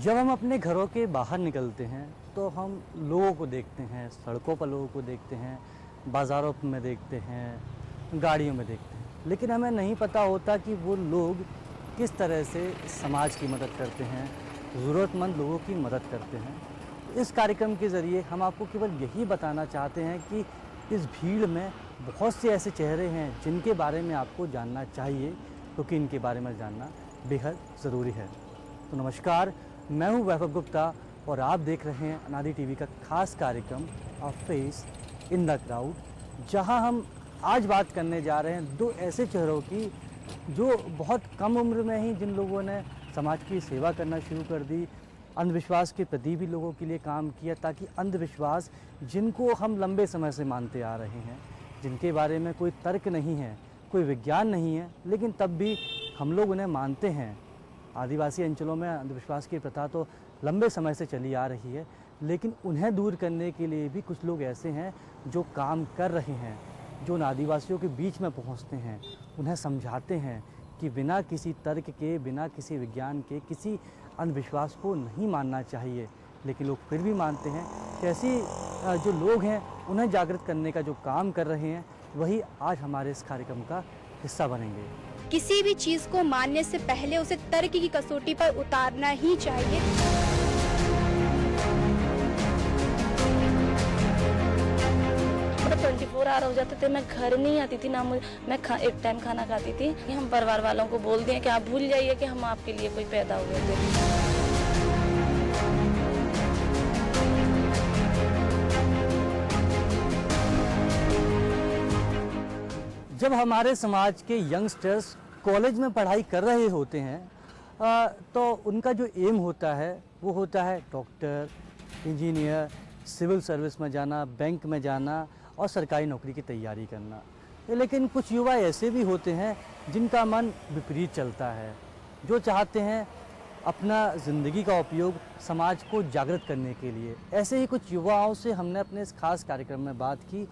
जब हम अपने घरों के बाहर निकलते हैं तो हम लोगों को देखते हैं, सड़कों पर लोगों को देखते हैं, बाज़ारों में देखते हैं, गाड़ियों में देखते हैं, लेकिन हमें नहीं पता होता कि वो लोग किस तरह से समाज की मदद करते हैं, ज़रूरतमंद लोगों की मदद करते हैं। इस कार्यक्रम के ज़रिए हम आपको केवल यही बताना चाहते हैं कि इस भीड़ में बहुत से ऐसे चेहरे हैं जिनके बारे में आपको जानना चाहिए, क्योंकि इनके बारे में जानना बेहद ज़रूरी है। तो नमस्कार, मैं हूं वैभव गुप्ता और आप देख रहे हैं अनादि टीवी का खास कार्यक्रम अ फेस इन द क्राउड, जहां हम आज बात करने जा रहे हैं दो ऐसे चेहरों की जो बहुत कम उम्र में ही जिन लोगों ने समाज की सेवा करना शुरू कर दी, अंधविश्वास के प्रति भी लोगों के लिए काम किया, ताकि अंधविश्वास जिनको हम लंबे समय से मानते आ रहे हैं, जिनके बारे में कोई तर्क नहीं है, कोई विज्ञान नहीं है, लेकिन तब भी हम लोग उन्हें मानते हैं। आदिवासी अंचलों में अंधविश्वास की प्रथा तो लंबे समय से चली आ रही है, लेकिन उन्हें दूर करने के लिए भी कुछ लोग ऐसे हैं जो काम कर रहे हैं, जो उन आदिवासियों के बीच में पहुंचते हैं, उन्हें समझाते हैं कि बिना किसी तर्क के, बिना किसी विज्ञान के किसी अंधविश्वास को नहीं मानना चाहिए, लेकिन लोग फिर भी मानते हैं। ऐसी जो लोग हैं उन्हें जागृत करने का जो काम कर रहे हैं, वही आज हमारे इस कार्यक्रम का हिस्सा बनेंगे। किसी भी चीज को मानने से पहले उसे तर्क की कसौटी पर उतारना ही चाहिए। 24 आवर हो जाते थे, मैं घर नहीं आती थी ना, मैं एक टाइम खाना खाती थी। हम परिवार वालों को बोल दिए कि आप भूल जाइए कि हम आपके लिए कोई पैदा हुए थे। जब हमारे समाज के यंगस्टर्स कॉलेज में पढ़ाई कर रहे होते हैं तो उनका जो एम होता है वो होता है डॉक्टर, इंजीनियर, सिविल सर्विस में जाना, बैंक में जाना और सरकारी नौकरी की तैयारी करना। लेकिन कुछ युवा ऐसे भी होते हैं जिनका मन विपरीत चलता है, जो चाहते हैं अपना ज़िंदगी का उपयोग समाज को जागृत करने के लिए। ऐसे ही कुछ युवाओं से हमने अपने इस खास कार्यक्रम में बात की।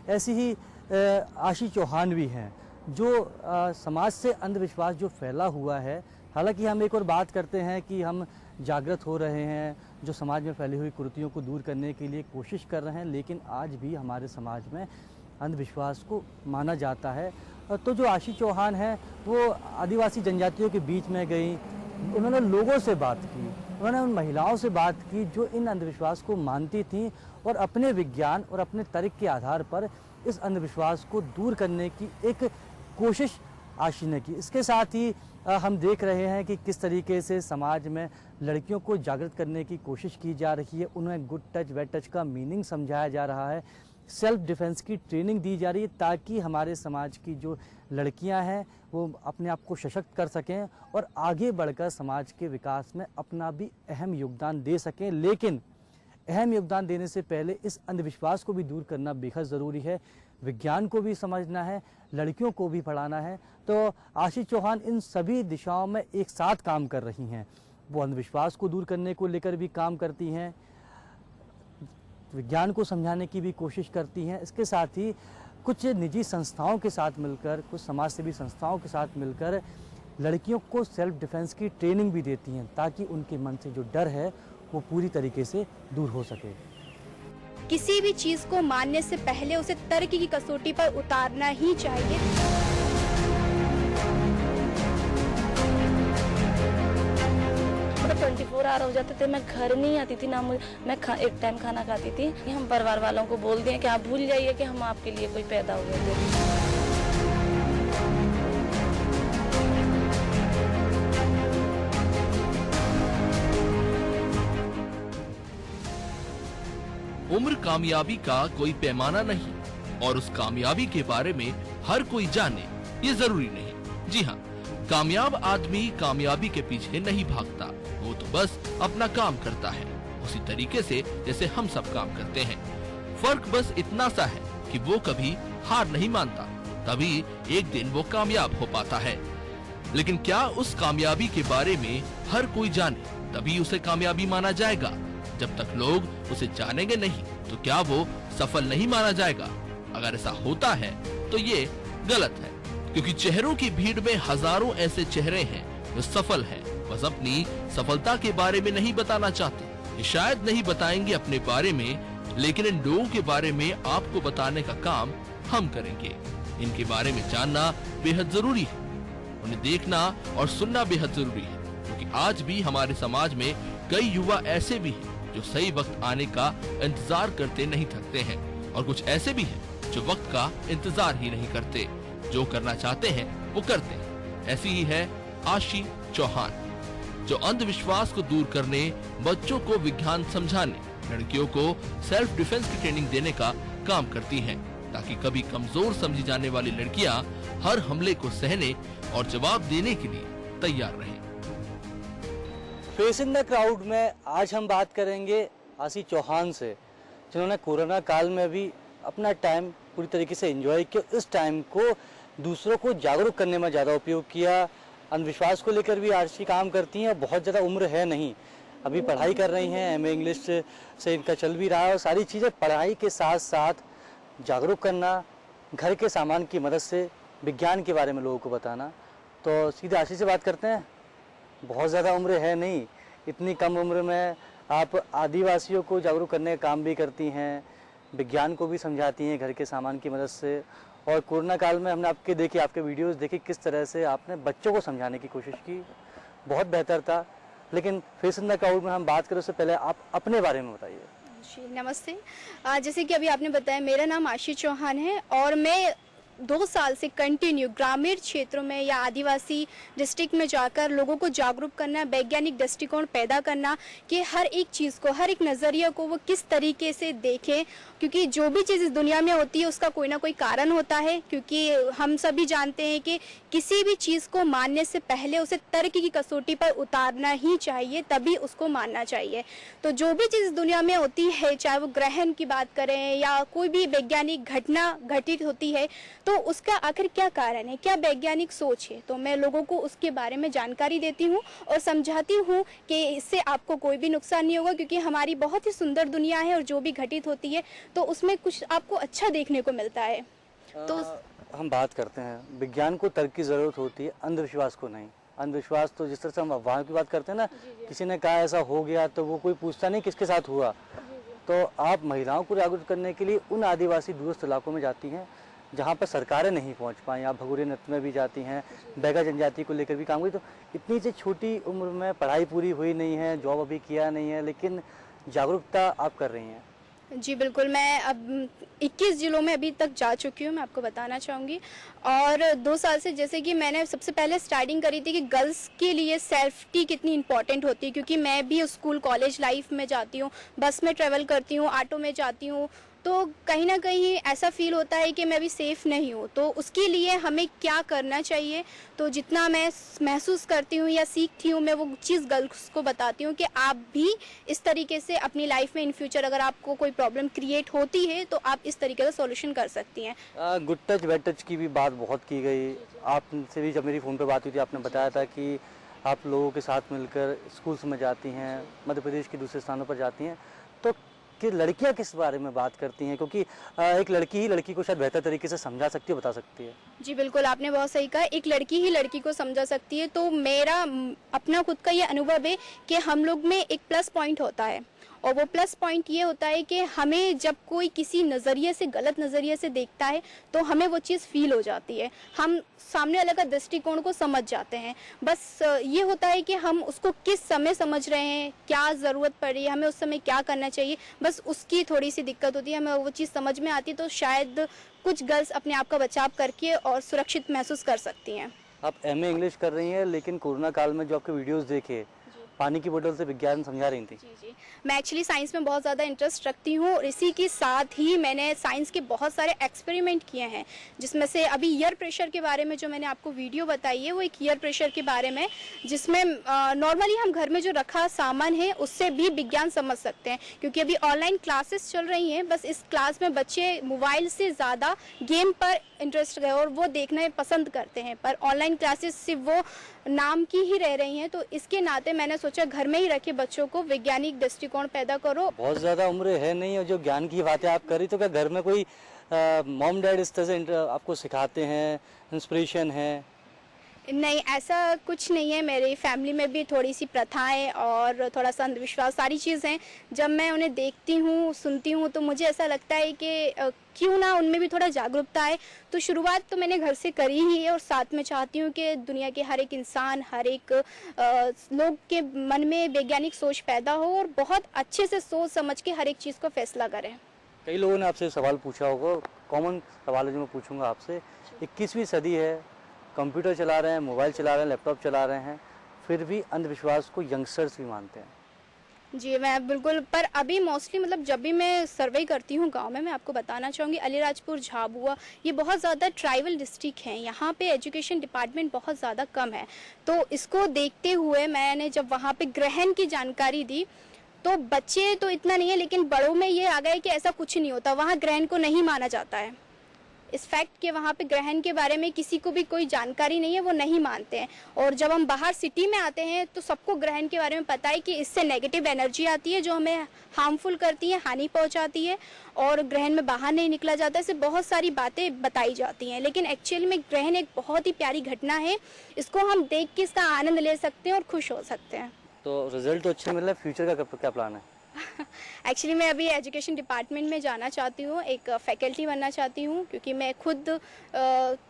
ऐसी ही आशी चौहान भी हैं जो समाज से अंधविश्वास जो फैला हुआ है, हालांकि हम एक और बात करते हैं कि हम जागृत हो रहे हैं, जो समाज में फैली हुई कुरीतियों को दूर करने के लिए कोशिश कर रहे हैं, लेकिन आज भी हमारे समाज में अंधविश्वास को माना जाता है। तो जो आशी चौहान हैं वो आदिवासी जनजातियों के बीच में गई, उन्होंने लोगों से बात की, उन्होंने उन महिलाओं से बात की जो इन अंधविश्वास को मानती थीं और अपने विज्ञान और अपने तर्क के आधार पर इस अंधविश्वास को दूर करने की एक कोशिश आशी ने की। इसके साथ ही हम देख रहे हैं कि किस तरीके से समाज में लड़कियों को जागृत करने की कोशिश की जा रही है, उन्हें गुड टच बैड टच का मीनिंग समझाया जा रहा है, सेल्फ डिफेंस की ट्रेनिंग दी जा रही है, ताकि हमारे समाज की जो लड़कियां हैं वो अपने आप को सशक्त कर सकें और आगे बढ़कर समाज के विकास में अपना भी अहम योगदान दे सकें। लेकिन अहम योगदान देने से पहले इस अंधविश्वास को भी दूर करना बेहद ज़रूरी है, विज्ञान को भी समझना है, लड़कियों को भी पढ़ाना है। तो आशी चौहान इन सभी दिशाओं में एक साथ काम कर रही हैं। वो अंधविश्वास को दूर करने को लेकर भी काम करती हैं, विज्ञान को समझाने की भी कोशिश करती हैं। इसके साथ ही कुछ निजी संस्थाओं के साथ मिलकर, कुछ समाज सेवी संस्थाओं के साथ मिलकर लड़कियों को सेल्फ डिफेंस की ट्रेनिंग भी देती हैं, ताकि उनके मन से जो डर है वो पूरी तरीके से दूर हो सके। किसी भी चीज को मानने से पहले उसे तर्क की कसौटी पर उतारना ही चाहिए। मतलब 24 आवर हो जाते थे, मैं घर नहीं आती थी ना, मैं एक टाइम खाना खाती थी। हम परिवार वालों को बोल दिए कि आप भूल जाइए कि हम आपके लिए कोई पैदा हुए थे। उम्र कामयाबी का कोई पैमाना नहीं और उस कामयाबी के बारे में हर कोई जाने ये जरूरी नहीं। जी हाँ, कामयाब आदमी कामयाबी के पीछे नहीं भागता, वो तो बस अपना काम करता है उसी तरीके से जैसे हम सब काम करते हैं। फर्क बस इतना सा है कि वो कभी हार नहीं मानता, तभी एक दिन वो कामयाब हो पाता है। लेकिन क्या उस कामयाबी के बारे में हर कोई जाने तभी उसे कामयाबी माना जाएगा? जब तक लोग उसे जानेंगे नहीं तो क्या वो सफल नहीं माना जाएगा? अगर ऐसा होता है तो ये गलत है, क्योंकि चेहरों की भीड़ में हजारों ऐसे चेहरे हैं जो सफल हैं बस अपनी सफलता के बारे में नहीं बताना चाहते। ये शायद नहीं बताएंगे अपने बारे में, लेकिन इन लोगों के बारे में आपको बताने का काम हम करेंगे। इनके बारे में जानना बेहद जरूरी है, उन्हें देखना और सुनना बेहद जरूरी है, क्योंकि आज भी हमारे समाज में कई युवा ऐसे भी हैं जो सही वक्त आने का इंतजार करते नहीं थकते हैं, और कुछ ऐसे भी हैं जो वक्त का इंतजार ही नहीं करते, जो करना चाहते हैं वो करते हैं। ऐसी ही है आशी चौहान, जो अंधविश्वास को दूर करने, बच्चों को विज्ञान समझाने, लड़कियों को सेल्फ डिफेंस की ट्रेनिंग देने का काम करती हैं, ताकि कभी कमजोर समझी जाने वाली लड़कियां हर हमले को सहने और जवाब देने के लिए तैयार रहें। फेस इन द क्राउड में आज हम बात करेंगे आशी चौहान से, जिन्होंने कोरोना काल में भी अपना टाइम पूरी तरीके से एंजॉय किया। इस टाइम को दूसरों को जागरूक करने में ज़्यादा उपयोग किया। अंधविश्वास को लेकर भी आशी काम करती हैं और बहुत ज़्यादा उम्र है नहीं, अभी पढ़ाई कर रही हैं, एमए इंग्लिश से इनका चल भी रहा है, और सारी चीज़ें पढ़ाई के साथ साथ जागरूक करना, घर के सामान की मदद से विज्ञान के बारे में लोगों को बताना। तो सीधे आशी से बात करते हैं। बहुत ज़्यादा उम्र है नहीं, इतनी कम उम्र में आप आदिवासियों को जागरूक करने का काम भी करती हैं, विज्ञान को भी समझाती हैं घर के सामान की मदद से। और कोरोना काल में हमने आपके वीडियोस देखे किस तरह से आपने बच्चों को समझाने की कोशिश की, बहुत बेहतर था। लेकिन फेस इन द क्राउड में हम बात करें उससे पहले आप अपने बारे में बताइए। जी नमस्ते। जैसे कि अभी आपने बताया, मेरा नाम आशी चौहान है और मैं 2 साल से कंटिन्यू ग्रामीण क्षेत्रों में या आदिवासी डिस्ट्रिक्ट में जाकर लोगों को जागरूक करना, वैज्ञानिक दृष्टिकोण पैदा करना कि हर एक चीज़ को, हर एक नज़रिया को वो किस तरीके से देखें, क्योंकि जो भी चीज़ इस दुनिया में होती है उसका कोई ना कोई कारण होता है। क्योंकि हम सभी जानते हैं कि किसी भी चीज़ को मानने से पहले उसे तर्क की कसौटी पर उतारना ही चाहिए, तभी उसको मानना चाहिए। तो जो भी चीज़ दुनिया में होती है, चाहे वो ग्रहण की बात करें या कोई भी वैज्ञानिक घटना घटित होती है, तो उसका आखिर क्या कारण है, क्या वैज्ञानिक सोच है, तो मैं लोगों को उसके बारे में जानकारी देती हूँ और समझाती हूँ कि इससे आपको कोई भी नुकसान नहीं होगा, क्योंकि हमारी बहुत ही सुंदर दुनिया है और जो भी घटित होती है तो उसमें कुछ आपको अच्छा देखने को मिलता है। तो हम बात करते हैं, विज्ञान को तर्क की ज़रूरत होती है, अंधविश्वास को नहीं। अंधविश्वास तो जिस तरह से हम अफवाह की बात करते हैं ना, किसी ने कहा ऐसा हो गया तो वो कोई पूछता नहीं किसके साथ हुआ। तो आप महिलाओं को जागरूक करने के लिए उन आदिवासी दूरस्थ इलाकों में जाती हैं जहाँ पर सरकारें नहीं पहुँच पाई। आप भगोरिया नृत्य में भी जाती हैं, बैगा जनजाति को लेकर भी काम करी। तो इतनी सी छोटी उम्र में पढ़ाई पूरी हुई नहीं है, जॉब अभी किया नहीं है, लेकिन जागरूकता आप कर रही हैं। जी बिल्कुल, मैं अब 21 जिलों में अभी तक जा चुकी हूँ, मैं आपको बताना चाहूँगी। और 2 साल से जैसे कि मैंने सबसे पहले स्टार्टिंग करी थी कि गर्ल्स के लिए सेफ्टी कितनी इम्पॉर्टेंट होती है, क्योंकि मैं भी स्कूल कॉलेज लाइफ में जाती हूँ, बस में ट्रैवल करती हूँ, ऑटो में जाती हूँ, तो कहीं ना कहीं ऐसा फील होता है कि मैं भी सेफ़ नहीं हूँ। तो उसके लिए हमें क्या करना चाहिए, तो जितना मैं महसूस करती हूँ या सीखती हूँ, मैं वो चीज़ गर्ल्स को बताती हूँ कि आप भी इस तरीके से अपनी लाइफ में इन फ्यूचर अगर आपको कोई प्रॉब्लम क्रिएट होती है तो आप इस तरीके का सॉल्यूशन कर सकती हैं। गुड टच बैड टच की भी बात बहुत की गई। आपसे भी जब मेरी फ़ोन पे बात हुई थी, आपने बताया था कि आप लोगों के साथ मिलकर स्कूल्स में जाती हैं, मध्य प्रदेश के दूसरे स्थानों पर जाती हैं। तो कि लड़कियां किस बारे में बात करती हैं, क्योंकि एक लड़की ही लड़की को शायद बेहतर तरीके से समझा सकती है, बता सकती है। जी बिल्कुल, आपने बहुत सही कहा, एक लड़की ही लड़की को समझा सकती है। तो मेरा अपना खुद का ये अनुभव है कि हम लोग में एक प्लस पॉइंट होता है, और वो प्लस पॉइंट ये होता है कि हमें जब कोई किसी नज़रिए से, गलत नज़रिए से देखता है तो हमें वो चीज़ फील हो जाती है, हम सामने वाले का दृष्टिकोण को समझ जाते हैं। बस ये होता है कि हम उसको किस समय समझ रहे हैं, क्या ज़रूरत पड़ रही है, हमें उस समय क्या करना चाहिए, बस उसकी थोड़ी सी दिक्कत होती है। हमें वो चीज़ समझ में आती है तो शायद कुछ गर्ल्स अपने आप का बचाव करके और सुरक्षित महसूस कर सकती हैं। आप एमए इंग्लिश कर रही हैं, लेकिन कोरोना काल में जो आपके वीडियोस देखे, पानी की बोतल से विज्ञान समझा रही थी। जी, मैं एक्चुअली साइंस में बहुत ज़्यादा इंटरेस्ट रखती हूँ और इसी के साथ ही मैंने साइंस के बहुत सारे एक्सपेरिमेंट किए हैं, जिसमें से अभी एयर प्रेशर के बारे में जो मैंने आपको वीडियो बताई है वो एक एयर प्रेशर के बारे में, जिसमें नॉर्मली हम घर में जो रखा सामान है उससे भी विज्ञान समझ सकते हैं। क्योंकि अभी ऑनलाइन क्लासेस चल रही हैं, बस इस क्लास में बच्चे मोबाइल से ज़्यादा गेम पर इंटरेस्ट गए और वो देखना पसंद करते हैं, पर ऑनलाइन क्लासेस सिर्फ वो नाम की ही रह रही हैं। तो इसके नाते मैंने सोचा घर में ही रखे बच्चों को वैज्ञानिक दृष्टिकोण पैदा करो। बहुत ज़्यादा उम्र है नहीं और जो ज्ञान की बातें आप करी, तो क्या घर में कोई मॉम डैड इस तरह से आपको सिखाते हैं, इंस्पिरेशन है? नहीं, ऐसा कुछ नहीं है। मेरी फैमिली में भी थोड़ी सी प्रथाएं और थोड़ा सा अंधविश्वास सारी चीज़ हैं। जब मैं उन्हें देखती हूँ, सुनती हूँ, तो मुझे ऐसा लगता है कि क्यों ना उनमें भी थोड़ा जागरूकता आए। तो शुरुआत तो मैंने घर से करी ही है और साथ में चाहती हूँ कि दुनिया के हर एक इंसान, हर एक लोग के मन में वैज्ञानिक सोच पैदा हो और बहुत अच्छे से सोच समझ के हर एक चीज़ को फैसला करें। कई लोगों ने आपसे सवाल पूछा होगा, कॉमन सवाल है जो मैं पूछूंगा आपसे। 21वीं सदी है, कंप्यूटर चला रहे हैं, मोबाइल चला रहे हैं, लैपटॉप चला रहे हैं, फिर भी अंधविश्वास को यंगस्टर्स भी मानते हैं। जी, मैं बिल्कुल, पर अभी मोस्टली मतलब जब भी मैं सर्वे करती हूँ गांव में, मैं आपको बताना चाहूँगी अलीराजपुर, झाबुआ, ये बहुत ज़्यादा ट्राइबल डिस्ट्रिक्ट हैं। यहाँ पे एजुकेशन डिपार्टमेंट बहुत ज़्यादा कम है। तो इसको देखते हुए मैंने जब वहाँ पे ग्रहण की जानकारी दी, तो बच्चे तो इतना नहीं है, लेकिन बड़ों में ये आ गया कि ऐसा कुछ नहीं होता। वहाँ ग्रहण को नहीं माना जाता है। इस फैक्ट के वहाँ पे ग्रहण के बारे में किसी को भी कोई जानकारी नहीं है, वो नहीं मानते हैं। और जब हम बाहर सिटी में आते हैं तो सबको ग्रहण के बारे में पता है कि इससे नेगेटिव एनर्जी आती है जो हमें हार्मफुल करती है, हानि पहुँचाती है, और ग्रहण में बाहर नहीं निकला जाता। इससे बहुत सारी बातें बताई जाती हैं, लेकिन एक्चुअली में ग्रहण एक बहुत ही प्यारी घटना है। इसको हम देख के इसका आनंद ले सकते हैं और खुश हो सकते हैं। तो रिजल्ट तो अच्छे मिल रहा है, फ्यूचर का क्या प्लान है? एक्चुअली मैं अभी एजुकेशन डिपार्टमेंट में जाना चाहती हूँ, एक फैकल्टी बनना चाहती हूँ, क्योंकि मैं खुद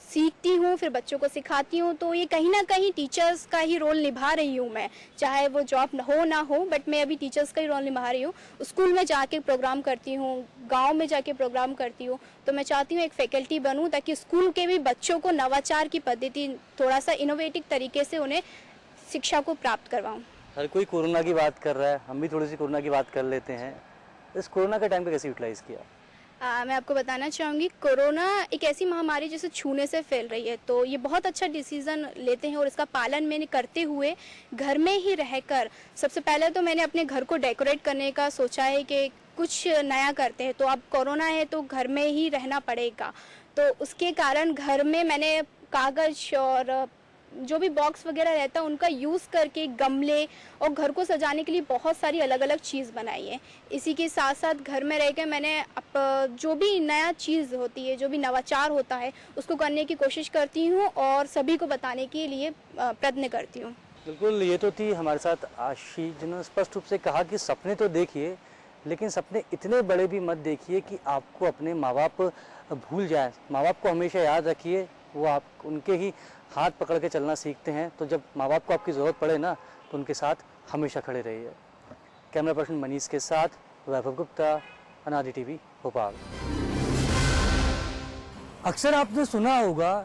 सीखती हूँ, फिर बच्चों को सिखाती हूँ। तो ये कहीं ना कहीं टीचर्स का ही रोल निभा रही हूँ मैं, चाहे वो जॉब हो ना हो, बट मैं अभी टीचर्स का ही रोल निभा रही हूँ। स्कूल में जाके प्रोग्राम करती हूँ, गाँव में जाके प्रोग्राम करती हूँ। तो मैं चाहती हूँ एक फैकल्टी बनूँ, ताकि स्कूल के भी बच्चों को नवाचार की पद्धति, थोड़ा सा इनोवेटिव तरीके से उन्हें शिक्षा को प्राप्त करवाऊँ। हर कोई कोरोना की बात कर रहा है, हम भी थोड़ी सी कोरोना की बात कर लेते हैं। इस कोरोना के टाइम पे कैसे यूटिलाइज किया? मैं आपको बताना चाहूँगी, कोरोना एक ऐसी महामारी जिसे छूने से फैल रही है। तो ये बहुत अच्छा डिसीज़न लेते हैं और इसका पालन मैंने करते हुए घर में ही रहकर, सबसे पहले तो मैंने अपने घर को डेकोरेट करने का सोचा है कि कुछ नया करते हैं। तो अब कोरोना है तो घर में ही रहना पड़ेगा, तो उसके कारण घर में मैंने कागज़ और जो भी बॉक्स वगैरह रहता है उनका यूज़ करके गमले और घर को सजाने के लिए बहुत सारी अलग अलग चीज़ बनाई है। इसी के साथ साथ घर में रह कर मैंने जो भी नया चीज़ होती है, जो भी नवाचार होता है, उसको करने की कोशिश करती हूँ और सभी को बताने के लिए प्रयत्न करती हूँ। बिल्कुल, ये तो थी हमारे साथ आशी, जिन्होंने स्पष्ट रूप से कहा कि सपने तो देखिए, लेकिन सपने इतने बड़े भी मत देखिए कि आपको अपने माँ बाप भूल जाए। माँ बाप को हमेशा याद रखिए, वो आप उनके ही हाथ पकड़ के चलना सीखते हैं। तो जब माँ बाप को आपकी ज़रूरत पड़े ना, तो उनके साथ हमेशा खड़े रहिए। कैमरा पर्सन मनीष के साथ वैभव गुप्ता, अनादि टीवी, भोपाल। अक्सर आपने सुना होगा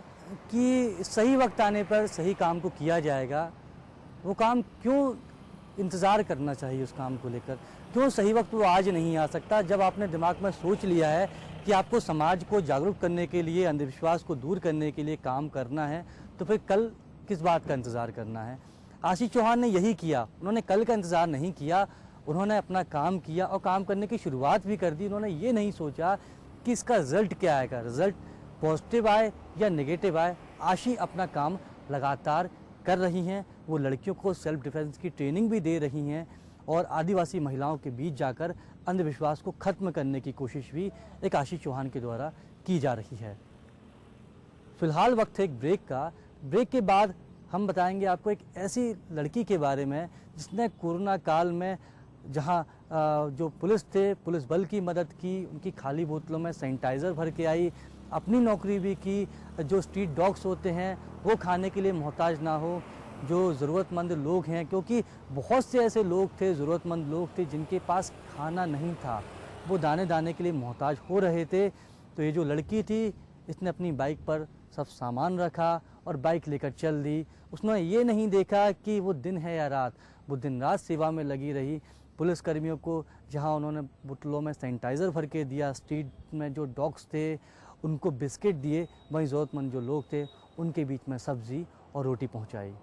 कि सही वक्त आने पर सही काम को किया जाएगा। वो काम क्यों इंतज़ार करना चाहिए उस काम को लेकर? क्यों सही वक्त वो आज नहीं आ सकता? जब आपने दिमाग में सोच लिया है कि आपको समाज को जागरूक करने के लिए, अंधविश्वास को दूर करने के लिए काम करना है, तो फिर कल किस बात का इंतज़ार करना है? आशीष चौहान ने यही किया। उन्होंने कल का इंतज़ार नहीं किया, उन्होंने अपना काम किया और काम करने की शुरुआत भी कर दी। उन्होंने ये नहीं सोचा कि इसका रिज़ल्ट क्या आएगा, रिज़ल्ट पॉजिटिव आए या नेगेटिव आए। आशी अपना काम लगातार कर रही हैं। वो लड़कियों को सेल्फ डिफेंस की ट्रेनिंग भी दे रही हैं और आदिवासी महिलाओं के बीच जाकर अंधविश्वास को ख़त्म करने की कोशिश भी एक आशीष चौहान के द्वारा की जा रही है। फ़िलहाल वक्त है एक ब्रेक का। ब्रेक के बाद हम बताएंगे आपको एक ऐसी लड़की के बारे में जिसने कोरोना काल में, जहां जो पुलिस थे, पुलिस बल की मदद की, उनकी खाली बोतलों में सैनिटाइज़र भर के आई, अपनी नौकरी भी की। जो स्ट्रीट डॉग्स होते हैं वो खाने के लिए मोहताज ना हो, जो ज़रूरतमंद लोग हैं, क्योंकि बहुत से ऐसे लोग थे, ज़रूरतमंद लोग थे जिनके पास खाना नहीं था, वो दाने दाने के लिए मोहताज हो रहे थे। तो ये जो लड़की थी, इसने अपनी बाइक पर सब सामान रखा और बाइक लेकर चल दी। उसने ये नहीं देखा कि वो दिन है या रात, वो दिन रात सेवा में लगी रही। पुलिसकर्मियों को जहां उन्होंने बोतलों में सैनिटाइज़र भर के दिया, स्ट्रीट में जो डॉग्स थे उनको बिस्किट दिए, वहीं ज़रूरतमंद जो लोग थे उनके बीच में सब्ज़ी और रोटी पहुंचाई।